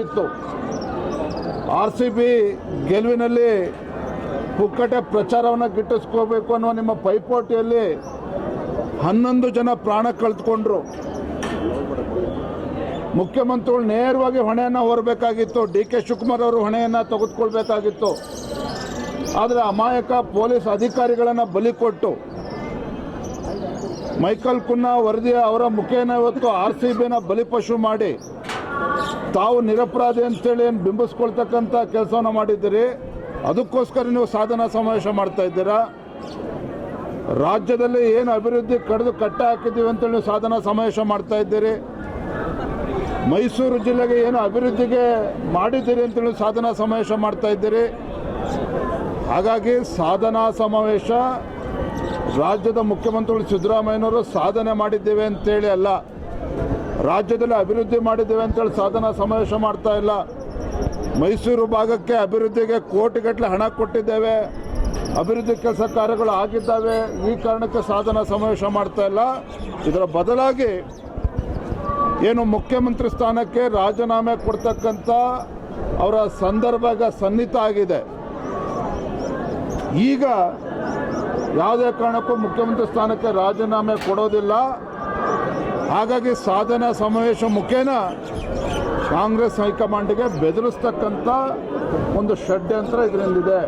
ಇತ್ತು RCB ಗೆಲುವಿನಲ್ಲಿ ಪುಕ್ಕಟೆ ಪ್ರಚಾರವನ್ನು ಗಿಟ್ಟಿಸ್ಕೋಬೇಕು ಅನ್ನೋ ನಿಮ್ಮ ಪೈಪೋಟಿಯಲ್ಲಿ 11 ಜನ ಪ್ರಾಣ ಕಳೆದುಕೊಂಡ್ರು. ಮುಖ್ಯಮಂತ್ರಿಗಳು ನೇರವಾಗಿ ಹೊಣೆಯನ್ನು ಹೊರಬೇಕಾಗಿತ್ತು. DK ಶಿವಕುಮಾರ್ ಅವರು ಹೊಣೆಯನ್ನು ತೆಗೆದುಕೊಳ್ಬೇಕಾಗಿತ್ತು. ಆದರೆ ಅಮಾಯಕ ಪೊಲೀಸ್ ಅಧಿಕಾರಿಗಳನ್ನು ಬಲಿ ಕೊಟ್ಟು ಮೈಕಲ್ ಕುನ್ನಾ ವರದಿಯ ಅವರ ಮುಖೇನ ಇವತ್ತು RCBನ ಬಲಿಪಶು ಮಾಡಿ ತಾವು ನಿರಪರಾಧಿ ಅಂತೇಳಿ ಏನು ಬಿಂಬಿಸ್ಕೊಳ್ತಕ್ಕಂಥ ಕೆಲಸವನ್ನು ಮಾಡಿದ್ದೀರಿ. ಅದಕ್ಕೋಸ್ಕರ ನೀವು ಸಾಧನಾ ಸಮಾವೇಶ ಮಾಡ್ತಾ ಇದ್ದೀರಾ. ರಾಜ್ಯದಲ್ಲಿ ಏನು ಅಭಿವೃದ್ಧಿ ಕಡಿದು ಕಟ್ಟ ಹಾಕಿದ್ದೀವಿ ಅಂತೇಳಿ ನೀವು ಸಾಧನಾ ಸಮಾವೇಶ ಮಾಡ್ತಾ ಇದ್ದೀರಿ. ಮೈಸೂರು ಜಿಲ್ಲೆಗೆ ಏನು ಅಭಿವೃದ್ಧಿಗೆ ಮಾಡಿದ್ದೀರಿ ಅಂತೇಳಿ ಸಾಧನಾ ಸಮಾವೇಶ ಮಾಡ್ತಾ ಇದ್ದೀರಿ. ಹಾಗಾಗಿ ಸಾಧನಾ ಸಮಾವೇಶ ರಾಜ್ಯದ ಮುಖ್ಯಮಂತ್ರಿಗಳು ಸಿದ್ದರಾಮಯ್ಯನವರು ಸಾಧನೆ ಮಾಡಿದ್ದೇವೆ ಅಂತೇಳಿ ಅಲ್ಲ, ರಾಜ್ಯದಲ್ಲಿ ಅಭಿವೃದ್ಧಿ ಮಾಡಿದ್ದೇವೆ ಅಂತೇಳಿ ಸಾಧನಾ ಸಮಾವೇಶ ಮಾಡ್ತಾ ಇಲ್ಲ. ಮೈಸೂರು ಭಾಗಕ್ಕೆ ಅಭಿವೃದ್ಧಿಗೆ ಕೋಟಿಗಟ್ಟಲೆ ಹಣ ಕೊಟ್ಟಿದ್ದೇವೆ, ಅಭಿವೃದ್ಧಿ ಕೆಲಸ ಕಾರ್ಯಗಳು ಆಗಿದ್ದಾವೆ, ಈ ಕಾರಣಕ್ಕೆ ಸಾಧನಾ ಸಮಾವೇಶ ಮಾಡ್ತಾ ಇಲ್ಲ. ಇದರ ಬದಲಾಗಿ ಏನು ಮುಖ್ಯಮಂತ್ರಿ ಸ್ಥಾನಕ್ಕೆ ರಾಜೀನಾಮೆ ಕೊಡ್ತಕ್ಕಂಥ ಅವರ ಸಂದರ್ಭ ಸನ್ನಿಹಿತ ಆಗಿದೆ. ಈಗ ಯಾವುದೇ ಕಾರಣಕ್ಕೂ ಮುಖ್ಯಮಂತ್ರಿ ಸ್ಥಾನಕ್ಕೆ ರಾಜೀನಾಮೆ ಕೊಡೋದಿಲ್ಲ. ಹಾಗಾಗಿ ಸಾಧನಾ ಸಮಾವೇಶ ಮುಖೇನ ಕಾಂಗ್ರೆಸ್ ಹೈಕಮಾಂಡ್ಗೆ ಬೆದರಿಸ್ತಕ್ಕಂಥ ಒಂದು ಷಡ್ಯಂತ್ರ ಇದರಿಂದಿದೆ.